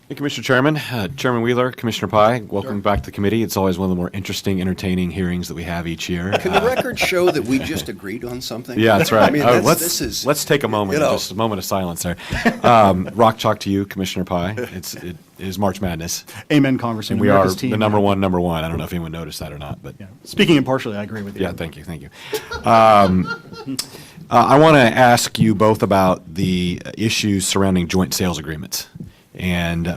Thank you, Mr. Chairman. Chairman Wheeler, Commissioner Pai, welcome back to the committee. It's always one of the more interesting, entertaining hearings that we have each year. Can the record show that we just agreed on something? Yeah, that's right. I mean, let's take a moment, just a moment of silence there. Rock chalk to you, Commissioner Pai. It is March Madness. Amen, Congressman. And we are team. the number one. I don't know if anyone noticed that or not, but Yeah. Speaking impartially, I agree with you. yeah, thank you. I want to ask you both about the issues surrounding joint sales agreements. And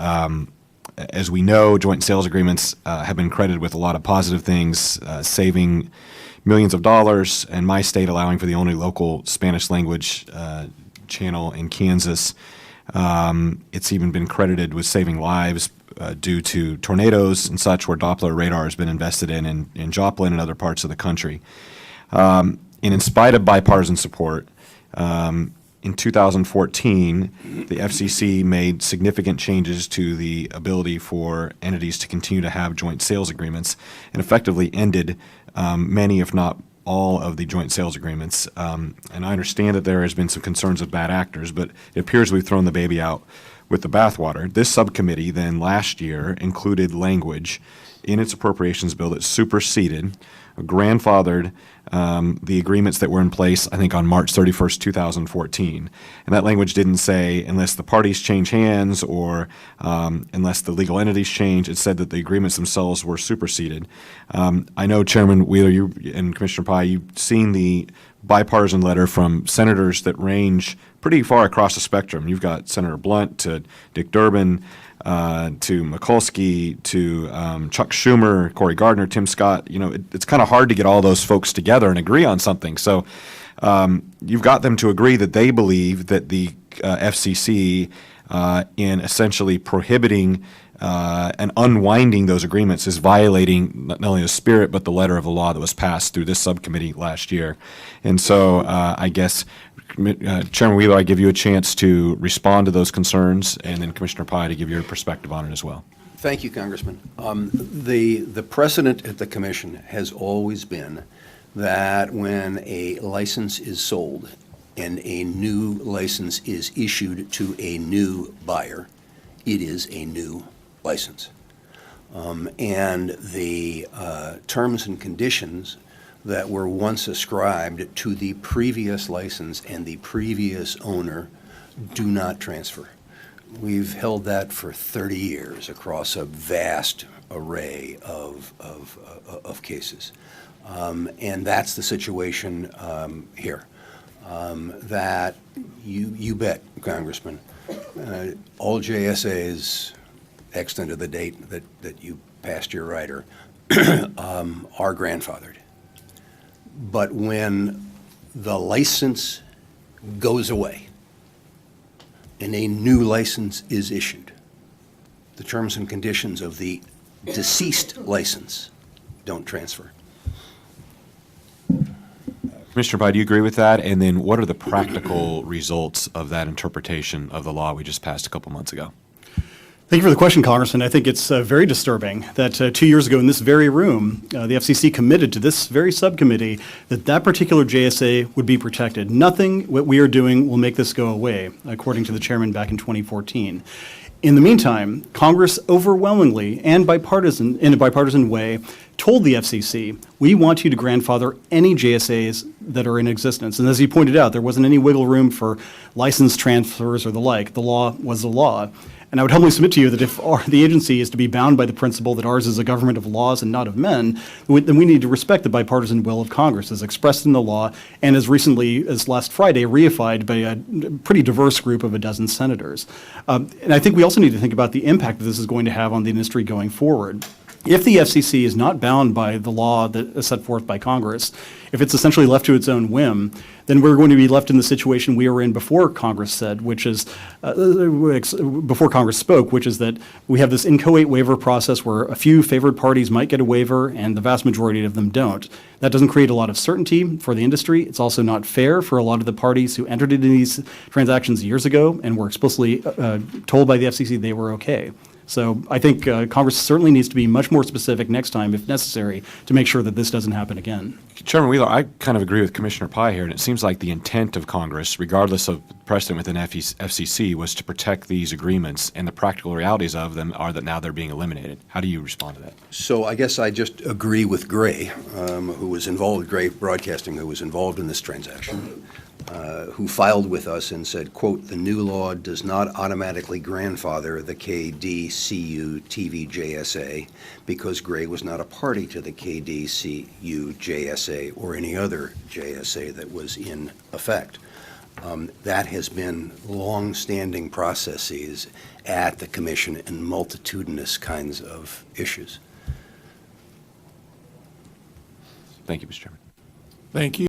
as we know, joint sales agreements have been credited with a lot of positive things, saving millions of dollars, and my state allowing for the only local Spanish language channel in Kansas. It's even been credited with saving lives due to tornadoes and such, where Doppler radar has been invested in Joplin and other parts of the country. And in spite of bipartisan support, in 2014, the FCC made significant changes to the ability for entities to continue to have joint sales agreements and effectively ended many, if not all, of the joint sales agreements. And I understand that there has been some concerns of bad actors, but it appears we've thrown the baby out with the bathwater. This subcommittee then last year included language in its appropriations bill that superseded, grandfathered the agreements that were in place, I think, on March 31st, 2014. And that language didn't say unless the parties change hands or unless the legal entities change. It said that the agreements themselves were superseded. I know, Chairman Wheeler, you and Commissioner Pai, you've seen the bipartisan letter from senators that range pretty far across the spectrum. You've got Senator Blunt to Dick Durbin, to Mikulski, to Chuck Schumer, Cory Gardner, Tim Scott. It's kind of hard to get all those folks together and agree on something. So you've got them to agree that they believe that the FCC, in essentially prohibiting and unwinding those agreements, is violating not only the spirit but the letter of the law that was passed through this subcommittee last year. And so I guess, Chairman Wheeler, I give you a chance to respond to those concerns, and then Commissioner Pai to give your perspective on it as well. Thank you, Congressman. The precedent at the commission has always been that when a license is sold and a new license is issued to a new buyer, it is a new license. And the terms and conditions that were once ascribed to the previous license and the previous owner do not transfer. We've held that for 30 years across a vast array of cases. And that's the situation here. That you bet, Congressman, all JSAs extant to the date that you passed your rider are grandfathered. But when the license goes away and a new license is issued, the terms and conditions of the deceased license don't transfer. Commissioner Pai, do you agree with that? And then what are the practical results of that interpretation of the law we just passed a couple months ago? Thank you for the question, Congressman. I think it's very disturbing that 2 years ago in this very room, the FCC committed to this very subcommittee that particular JSA would be protected. Nothing what we are doing will make this go away, according to the chairman back in 2014. In the meantime, Congress overwhelmingly and in a bipartisan way told the FCC, we want you to grandfather any JSAs that are in existence. And as you pointed out, there wasn't any wiggle room for license transfers or the like. The law was the law. And I would humbly submit to you that if the agency is to be bound by the principle that ours is a government of laws and not of men, then we need to respect the bipartisan will of Congress as expressed in the law and as recently as last Friday reified by a pretty diverse group of a dozen senators. And I think we also need to think about the impact that this is going to have on the industry going forward. If the FCC is not bound by the law that is set forth by Congress, if it's essentially left to its own whim, then we're going to be left in the situation we were in before Congress said, which is, before Congress spoke, which is that we have this inchoate waiver process where a few favored parties might get a waiver and the vast majority of them don't. That doesn't create a lot of certainty for the industry. It's also not fair for a lot of the parties who entered into these transactions years ago and were explicitly told by the FCC they were okay. So I think Congress certainly needs to be much more specific next time, if necessary, to make sure that this doesn't happen again. Chairman Wheeler, I kind of agree with Commissioner Pai here, and it seems like the intent of Congress, regardless of precedent within FCC, was to protect these agreements, and the practical realities of them are that now they're being eliminated. How do you respond to that? So I guess I just agree with Gray, who was involved, Gray Broadcasting, who was involved in this transaction, who filed with us and said, quote, "The new law does not automatically grandfather the KDCU TV JSA because Gray was not a party to the KDCU JSA or any other JSA that was in effect." That has been long-standing processes at the commission in multitudinous kinds of issues. Thank you, Mr. Chairman. Thank you.